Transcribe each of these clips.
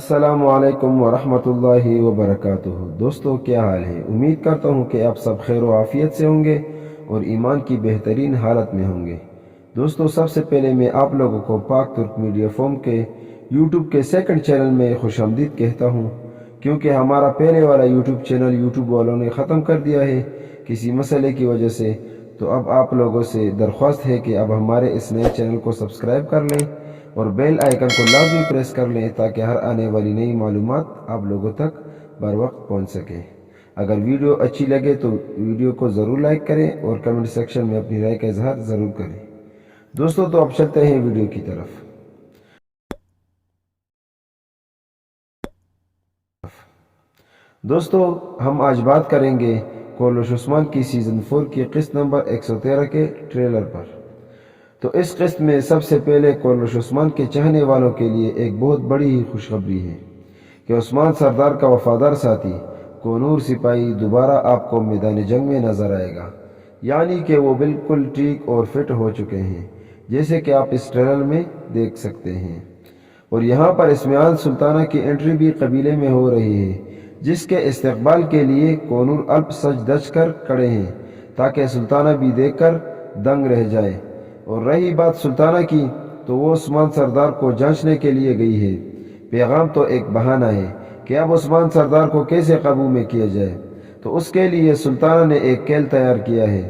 السلام علیکم ورحمۃ اللہ وبرکاتہ۔ دوستو کیا حال ہے؟ امید کرتا ہوں کہ آپ سب خیر و عافیت سے ہوں گے اور ایمان کی بہترین حالت میں ہوں گے۔ دوستو سب سے پہلے میں آپ لوگوں کو پاک ترک میڈیا فورم کے یوٹیوب کے سیکنڈ چینل میں خوش آمدید کہتا ہوں، کیونکہ ہمارا پہلے والا یوٹیوب چینل یوٹیوب والوں نے ختم کر دیا ہے کسی مسئلے کی وجہ سے۔ تو اب آپ لوگوں سے درخواست ہے کہ اب ہمارے اس نئے چینل کو سبسکرائب کر لیں اور بیل آئیکن کو لازمی پریس کر لیں تاکہ ہر آنے والی نئی معلومات آپ لوگوں تک بر وقت پہنچ سکے۔ اگر ویڈیو اچھی لگے تو ویڈیو کو ضرور لائک کریں اور کمنٹ سیکشن میں اپنی رائے کا اظہار ضرور کریں۔ دوستو تو اب چلتے ہیں ویڈیو کی طرف۔ دوستو ہم آج بات کریں گے کورلوش عثمان کی سیزن 4 کی قسط نمبر 113 کے ٹریلر پر۔ تو اس قسط میں سب سے پہلے کورلوش عثمان کے چاہنے والوں کے لیے ایک بہت بڑی ہی خوشخبری ہے کہ عثمان سردار کا وفادار ساتھی کونور سپاہی دوبارہ آپ کو میدان جنگ میں نظر آئے گا، یعنی کہ وہ بالکل ٹھیک اور فٹ ہو چکے ہیں، جیسے کہ آپ اس ٹریلر میں دیکھ سکتے ہیں۔ اور یہاں پر اسمیان سلطانہ کی انٹری بھی قبیلے میں ہو رہی ہے، جس کے استقبال کے لیے کونور الپ سج دج کر کھڑے ہیں تاکہ سلطانہ بھی دیکھ کر دنگ رہ جائے۔ اور رہی بات سلطانہ کی تو وہ عثمان سردار کو جانچنے کے لیے گئی ہے۔ پیغام تو ایک بہانہ ہے کہ اب عثمان سردار کو کیسے قابو میں کیا جائے۔ تو اس کے لیے سلطانہ نے ایک کھیل تیار کیا ہے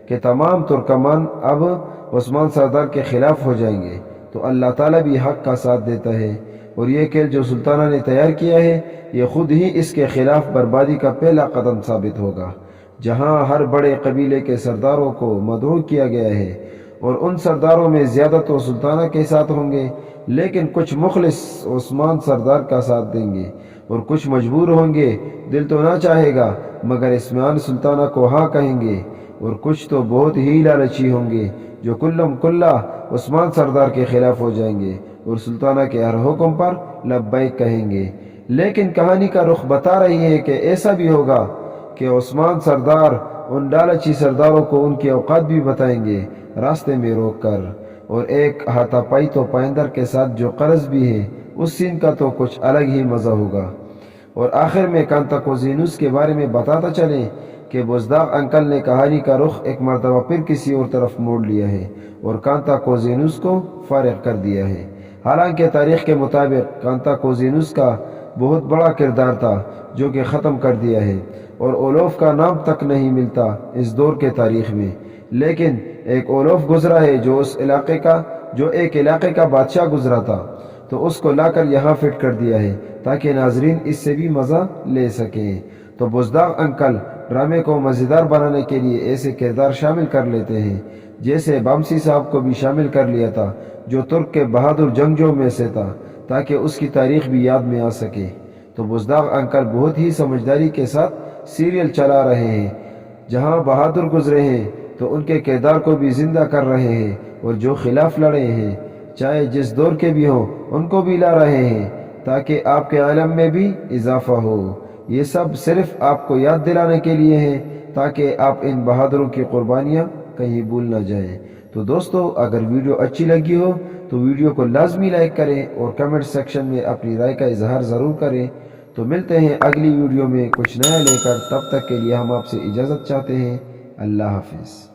کہ تمام ترکمان اب عثمان سردار کے خلاف ہو جائیں گے تو اللہ تعالیٰ بھی حق کا ساتھ دیتا ہے۔ اور یہ کھیل جو سلطانہ نے تیار کیا ہے یہ خود ہی اس کے خلاف بربادی کا پہلا قدم ثابت ہوگا، جہاں ہر بڑے قبیلے کے سرداروں کو مدعو کیا گیا ہے، اور ان سرداروں میں زیادہ تو سلطانہ کے ساتھ ہوں گے، لیکن کچھ مخلص عثمان سردار کا ساتھ دیں گے اور کچھ مجبور ہوں گے، دل تو نہ چاہے گا مگر اسمیان سلطانہ کو ہاں کہیں گے، اور کچھ تو بہت ہی لالچی ہوں گے جو کلم کلا عثمان سردار کے خلاف ہو جائیں گے اور سلطانہ کے ہر حکم پر لبیک کہیں گے۔ لیکن کہانی کا رخ بتا رہی ہے کہ ایسا بھی ہوگا کہ عثمان سردار ان لالچی سرداروں کو ان کے اوقات بھی بتائیں گے راستے میں روک کر، اور ایک ہاتھا پائی تو پائندر کے ساتھ جو قرض بھی ہے اس سین کا تو کچھ الگ ہی مزہ ہوگا۔ اور آخر میں کانتا کوزینوس کے بارے میں بتاتا چلیں کہ بزداغ انکل نے کہانی کا رخ ایک مرتبہ پھر کسی اور طرف موڑ لیا ہے اور کانتا کوزینوس کو فارغ کر دیا ہے۔ حالانکہ تاریخ کے مطابق کانتا کوزینوس کا بہت بڑا کردار تھا جو کہ ختم کر دیا ہے، اور اولوف کا نام تک نہیں ملتا اس دور کے تاریخ میں، لیکن ایک اولوف گزرا ہے جو ایک علاقے کا بادشاہ گزرا تھا، تو اس کو لا کر یہاں فٹ کر دیا ہے تاکہ ناظرین اس سے بھی مزہ لے سکیں۔ تو بزداغ انکل ڈرامے کو مزیدار بنانے کے لیے ایسے کردار شامل کر لیتے ہیں، جیسے بامسی صاحب کو بھی شامل کر لیا تھا جو ترک کے بہادر جنگجوؤں میں سے تھا تاکہ اس کی تاریخ بھی یاد میں آ سکے۔ تو بزداغ انکل بہت ہی سمجھداری کے ساتھ سیریل چلا رہے ہیں، جہاں بہادر گزرے ہیں تو ان کے کردار کو بھی زندہ کر رہے ہیں، اور جو خلاف لڑے ہیں چاہے جس دور کے بھی ہوں ان کو بھی لا رہے ہیں تاکہ آپ کے علم میں بھی اضافہ ہو۔ یہ سب صرف آپ کو یاد دلانے کے لیے ہیں تاکہ آپ ان بہادروں کی قربانیاں کہیں بھول نہ جائیں۔ تو دوستو اگر ویڈیو اچھی لگی ہو تو ویڈیو کو لازمی لائک کریں اور کمنٹ سیکشن میں اپنی رائے کا اظہار ضرور کریں۔ تو ملتے ہیں اگلی ویڈیو میں کچھ نیا لے کر، تب تک کے لیے ہم آپ سے اجازت چاہتے ہیں۔ اللہ حافظ۔